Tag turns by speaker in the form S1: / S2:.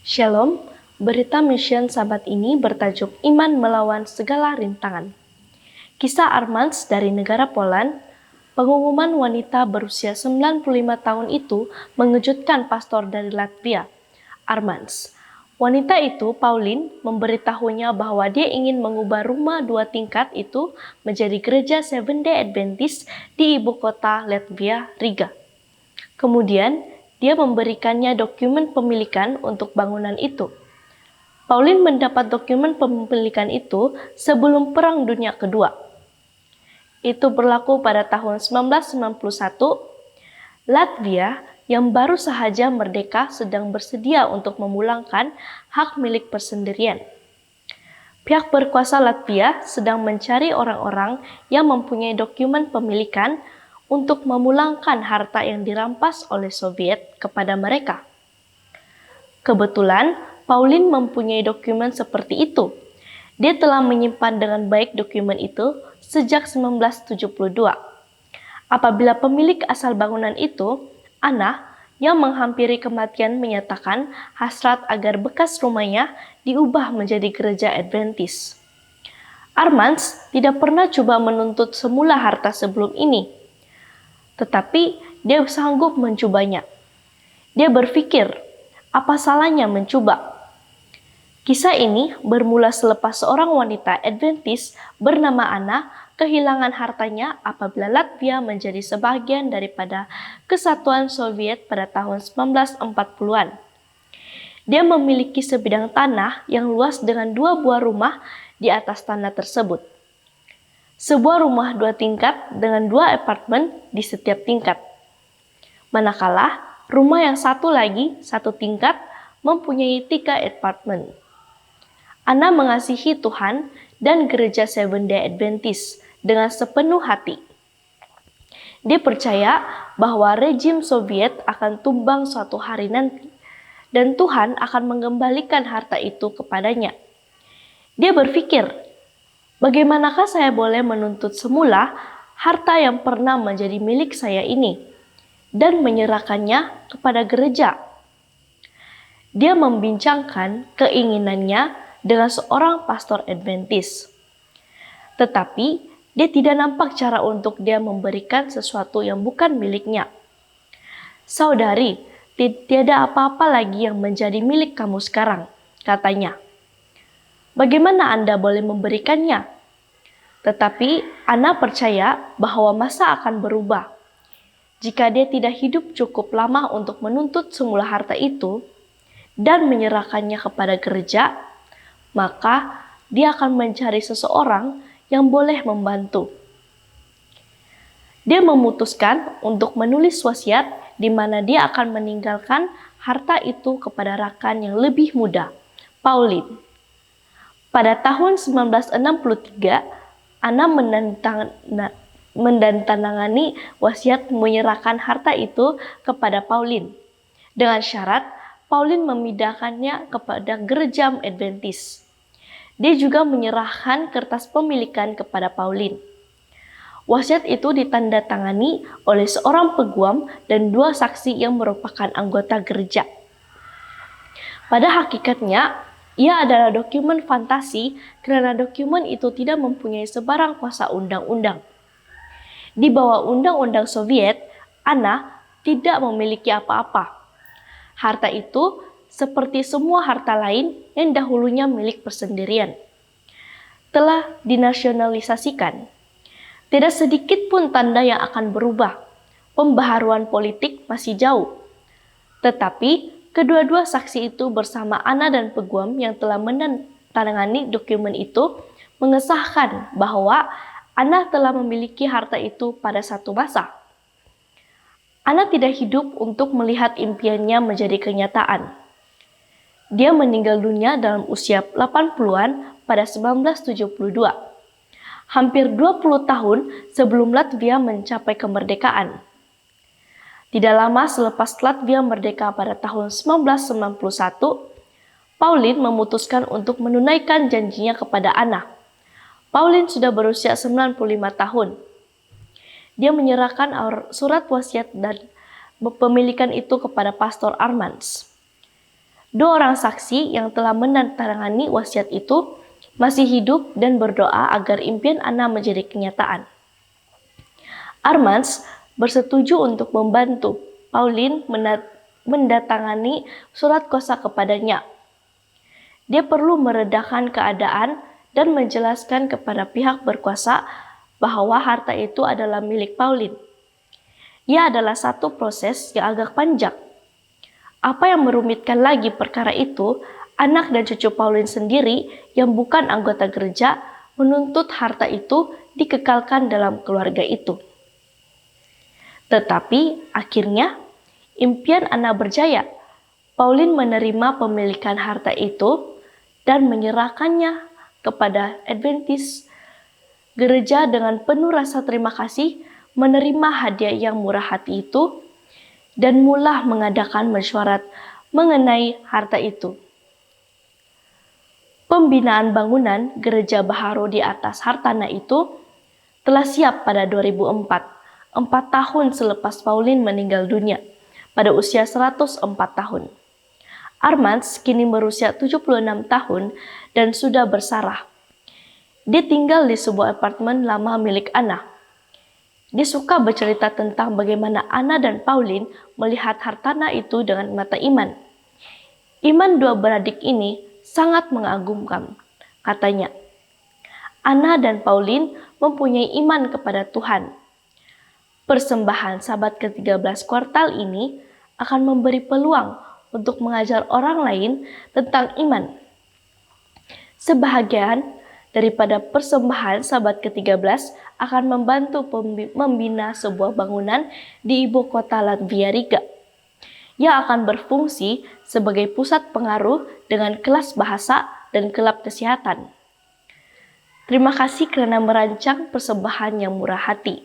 S1: Shalom, berita mission sahabat ini bertajuk Iman Melawan Segala Rintangan. Kisah Armans dari negara Poland, pengumuman wanita berusia 95 tahun itu mengejutkan pastor dari Latvia, Armans. Wanita itu, Pauline, memberitahunya bahwa dia ingin mengubah rumah 2 tingkat itu menjadi gereja Seventh-day Adventist di ibu kota Latvia, Riga. Kemudian, dia memberikannya dokumen pemilikan untuk bangunan itu. Pauline mendapat dokumen pemilikan itu sebelum Perang Dunia Kedua. Itu berlaku pada tahun 1991. Latvia yang baru saja merdeka sedang bersedia untuk memulangkan hak milik persendirian. Pihak berkuasa Latvia sedang mencari orang-orang yang mempunyai dokumen pemilikan untuk memulangkan harta yang dirampas oleh Soviet kepada mereka. Kebetulan, Pauline mempunyai dokumen seperti itu. Dia telah menyimpan dengan baik dokumen itu sejak 1972. Apabila pemilik asal bangunan itu, Anna, yang menghampiri kematian menyatakan hasrat agar bekas rumahnya diubah menjadi gereja Adventist. Armans tidak pernah coba menuntut semula harta sebelum ini, tetapi dia sanggup mencobanya. Dia berpikir, apa salahnya mencoba? Kisah ini bermula selepas seorang wanita Adventist bernama Anna kehilangan hartanya apabila Latvia menjadi sebagian daripada kesatuan Soviet pada tahun 1940-an. Dia memiliki sebidang tanah yang luas dengan 2 buah rumah di atas tanah tersebut. Sebuah rumah 2 tingkat dengan 2 apartemen di setiap tingkat. Manakala rumah yang satu lagi, 1 tingkat, mempunyai 3 apartemen. Anna mengasihi Tuhan dan gereja Seventh-day Adventist dengan sepenuh hati. Dia percaya bahwa rejim Soviet akan tumbang suatu hari nanti, dan Tuhan akan mengembalikan harta itu kepadanya. Dia berpikir, bagaimanakah saya boleh menuntut semula harta yang pernah menjadi milik saya ini dan menyerahkannya kepada gereja? Dia membincangkan keinginannya dengan seorang pastor Adventist. Tetapi dia tidak nampak cara untuk dia memberikan sesuatu yang bukan miliknya. Saudari, tiada apa-apa lagi yang menjadi milik kamu sekarang, katanya. Bagaimana Anda boleh memberikannya? Tetapi Anna percaya bahwa masa akan berubah. Jika dia tidak hidup cukup lama untuk menuntut semula harta itu dan menyerahkannya kepada gereja, maka dia akan mencari seseorang yang boleh membantu. Dia memutuskan untuk menulis wasiat di mana dia akan meninggalkan harta itu kepada rakan yang lebih muda, Pauline. Pada tahun 1963, Anna menandatangani wasiat menyerahkan harta itu kepada Pauline, dengan syarat Pauline memindahkannya kepada gereja Adventist. Dia juga menyerahkan kertas pemilikan kepada Pauline. Wasiat itu ditandatangani oleh seorang peguam dan 2 saksi yang merupakan anggota gereja. Pada hakikatnya, ia adalah dokumen fantasi karena dokumen itu tidak mempunyai sebarang kuasa undang-undang. Di bawah undang-undang Soviet, Anna tidak memiliki apa-apa. Harta itu seperti semua harta lain yang dahulunya milik persendirian, telah dinasionalisasikan. Tidak sedikit pun tanda yang akan berubah. Pembaharuan politik masih jauh. Tetapi kedua-dua saksi itu bersama Anna dan peguam yang telah menandatangani dokumen itu mengesahkan bahwa Anna telah memiliki harta itu pada satu masa. Anna tidak hidup untuk melihat impiannya menjadi kenyataan. Dia meninggal dunia dalam usia 80-an pada 1972. Hampir 20 tahun sebelum Latvia mencapai kemerdekaan. Tidak lama selepas Latvia merdeka pada tahun 1991, Pauline memutuskan untuk menunaikan janjinya kepada Anna. Pauline sudah berusia 95 tahun. Dia menyerahkan surat wasiat dan pemilikan itu kepada Pastor Armans. Dua orang saksi yang telah menandatangani wasiat itu masih hidup dan berdoa agar impian Anna menjadi kenyataan. Armands bersetuju untuk membantu Pauline mendatangani surat kuasa kepadanya. Dia perlu meredakan keadaan dan menjelaskan kepada pihak berkuasa bahwa harta itu adalah milik Pauline. Ia adalah satu proses yang agak panjang. Apa yang merumitkan lagi perkara itu, anak dan cucu Pauline sendiri yang bukan anggota gereja menuntut harta itu dikekalkan dalam keluarga itu. Tetapi akhirnya impian Anna berjaya. Pauline menerima pemilikan harta itu dan menyerahkannya kepada Adventist. Gereja dengan penuh rasa terima kasih menerima hadiah yang murah hati itu dan mulai mengadakan mesyuarat mengenai harta itu. Pembinaan bangunan gereja baharu di atas hartanah itu telah siap pada 2004, 4 tahun selepas Pauline meninggal dunia pada usia 104 tahun. Armands kini berusia 76 tahun dan sudah bersarah. Dia tinggal di sebuah apartemen lama milik Anna. Dia suka bercerita tentang bagaimana Anna dan Pauline melihat hartanah itu dengan mata iman. Iman dua beradik ini sangat mengagumkan, katanya. Anna dan Pauline mempunyai iman kepada Tuhan. Persembahan Sabat ke-13 kuartal ini akan memberi peluang untuk mengajar orang lain tentang iman. Sebahagian daripada persembahan Sabat ke-13 akan membantu membina sebuah bangunan di ibu kota Latvia Riga yang akan berfungsi sebagai pusat pengaruh dengan kelas bahasa dan klub kesehatan. Terima kasih karena merancang persembahan yang murah hati.